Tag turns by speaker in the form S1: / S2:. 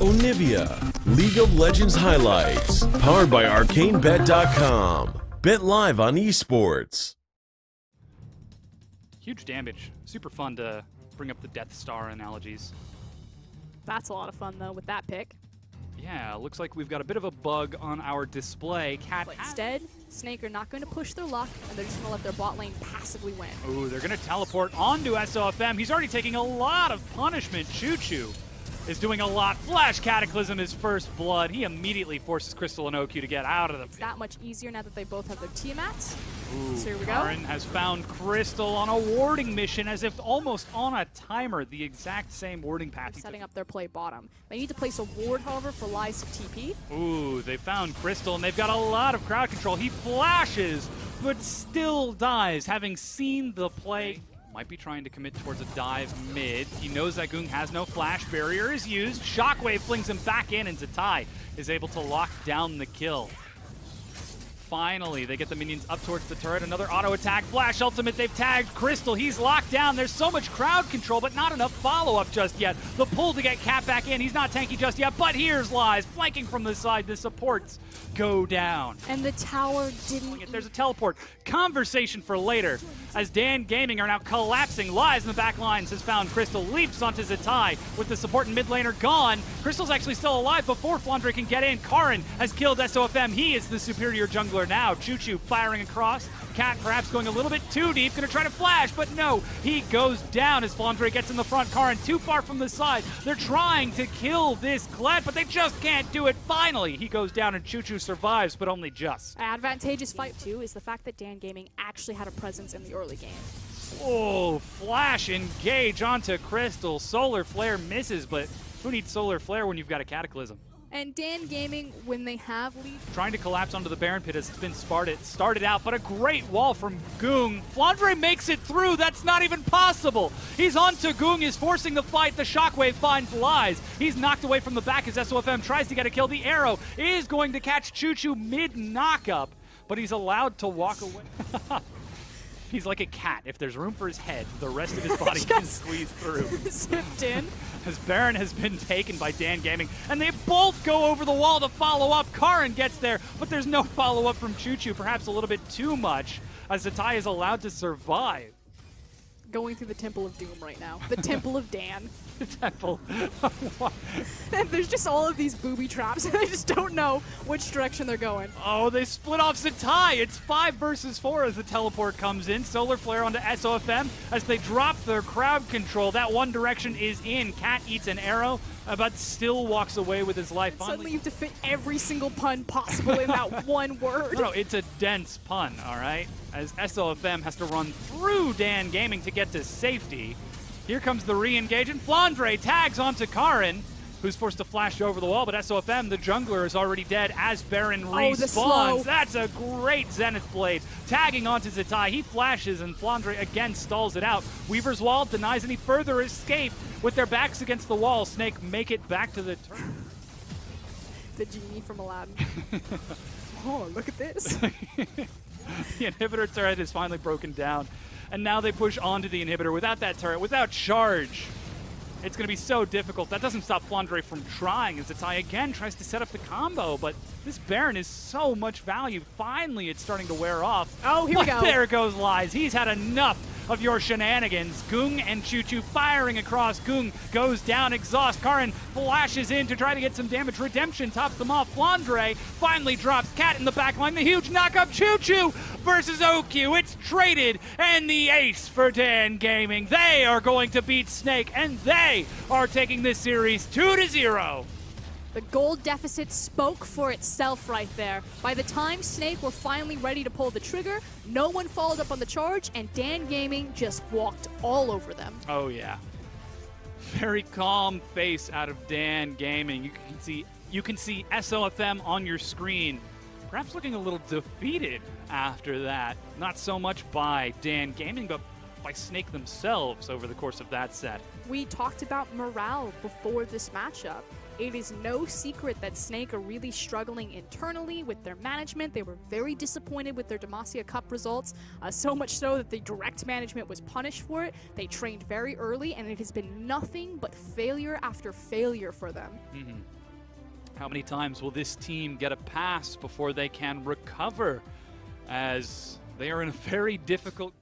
S1: Onivia, League of Legends highlights, powered by ArcaneBet.com. Bet live on esports.
S2: Huge damage. Super fun to bring up the Death Star analogies.
S3: That's a lot of fun, though, with that pick.
S2: Yeah, looks like we've got a bit of a bug on our display.
S3: But instead, Snake are not going to push their luck, and they're just going to let their bot lane passively win.
S2: Ooh, they're going to teleport onto SOFM. He's already taking a lot of punishment. Choo-Choo is doing a lot. Flash Cataclysm is first blood. He immediately forces Crystal and OQ to get out of the pit.
S3: It's that much easier now that they both have their Tiamats.
S2: Ooh,
S3: so here we go.
S2: Karin has found Crystal on a warding mission as if almost on a timer. The exact same warding path.
S3: Setting up their play bottom. They need to place a ward, however, for Lies to TP.
S2: Ooh, they found Crystal, and they've got a lot of crowd control. He flashes, but still dies, having seen the play. Might be trying to commit towards a dive mid. He knows that Goong has no flash. Barrier is used. Shockwave flings him back in, and Zatai is able to lock down the kill. Finally, they get the minions up towards the turret. Another auto attack. Flash ultimate. They've tagged Crystal. He's locked down. There's so much crowd control, but not enough follow-up just yet. The pull to get Cat back in. He's not tanky just yet, but here's Lies flanking from the side. The supports go down.
S3: And the tower didn't...
S2: There's a teleport. Conversation for later. As Dan Gaming are now collapsing. Lies in the back lines has found Crystal. Leaps onto Zatai with the support and mid laner gone. Crystal's actually still alive before Flandre can get in. Karin has killed SOFM. He is the superior jungler now. Choo-Choo firing across. Cat perhaps going a little bit too deep. Going to try to flash, but no. He goes down as Flandre gets in the front. Karin too far from the side. They're trying to kill this Glad, but they just can't do it. Finally, he goes down and Choo-Choo survives, but only just.
S3: Advantageous fight, too, is the fact that Dan Gaming actually had a presence in the early game.
S2: Oh, flash engage onto Crystal. Solar Flare misses, but who needs Solar Flare when you've got a Cataclysm?
S3: And Dan Gaming, when they have lead...
S2: Trying to collapse onto the Baron pit as it's been started out, but a great wall from Goong. Flandre makes it through. That's not even possible. He's onto Goong, is forcing the fight. The Shockwave finds Lies. He's knocked away from the back as SOFM tries to get a kill. The arrow is going to catch Choo-Choo mid-knockup, but he's allowed to walk away. He's like a cat. If there's room for his head, the rest of his body can squeeze through.
S3: Zipped in.
S2: As Baron has been taken by Dan Gaming, and they both go over the wall to follow up. Karin gets there, but there's no follow-up from Choo-Choo, perhaps a little bit too much, as Zatai is allowed to survive.
S3: Going through the Temple of Doom right now. The Temple of Dan.
S2: The Temple.
S3: And there's just all of these booby traps, and I just don't know which direction they're going.
S2: Oh, they split off Zatai. It's 5 versus 4 as the teleport comes in. Solar Flare onto SOFM as they drop their crowd control. That one direction is in. Cat eats an arrow, but still walks away with his life.
S3: Suddenly you have to fit every single pun possible in that one word.
S2: No, it's a dense pun, all right? As SOFM has to run through Dan Gaming to get to safety. Here comes the re-engage, and Flandre tags onto Karin, who's forced to flash over the wall, but SOFM, the jungler, is already dead as Baron respawns. That's a great Zenith Blade. Tagging onto Zatai, he flashes, and Flandre again stalls it out. Weaver's Wall denies any further escape. With their backs against the wall, Snake make it back to the turret.
S3: The genie from Aladdin. Oh, look at this.
S2: The inhibitor turret is finally broken down, and now they push onto the inhibitor without that turret, without charge. It's going to be so difficult. That doesn't stop Flandre from trying as Zatai again tries to set up the combo, but this Baron is so much value. Finally, it's starting to wear off.
S3: Oh, here we go.
S2: There goes Lies. He's had enough of your shenanigans. Goong and Choo-Choo firing across. Goong goes down, exhaust. Karin flashes in to try to get some damage. Redemption tops them off. Flandre finally drops Cat in the back line. The huge knock-up. Choo-Choo versus OQ. It's traded, and the ace for Dan Gaming. They are going to beat Snake, and they are taking this series 2-0.
S3: The gold deficit spoke for itself right there. By the time Snake were finally ready to pull the trigger, no one followed up on the charge, and Dan Gaming just walked all over them.
S2: Oh, yeah. Very calm face out of Dan Gaming. You can see SOFM on your screen, perhaps looking a little defeated after that. Not so much by Dan Gaming, but by Snake themselves over the course of that set.
S3: We talked about morale before this matchup. It is no secret that Snake are really struggling internally with their management. They were very disappointed with their Demacia Cup results, so much so that the direct management was punished for it. They trained very early, and it has been nothing but failure after failure for them.
S2: How many times will this team get a pass before they can recover, as they are in a very difficult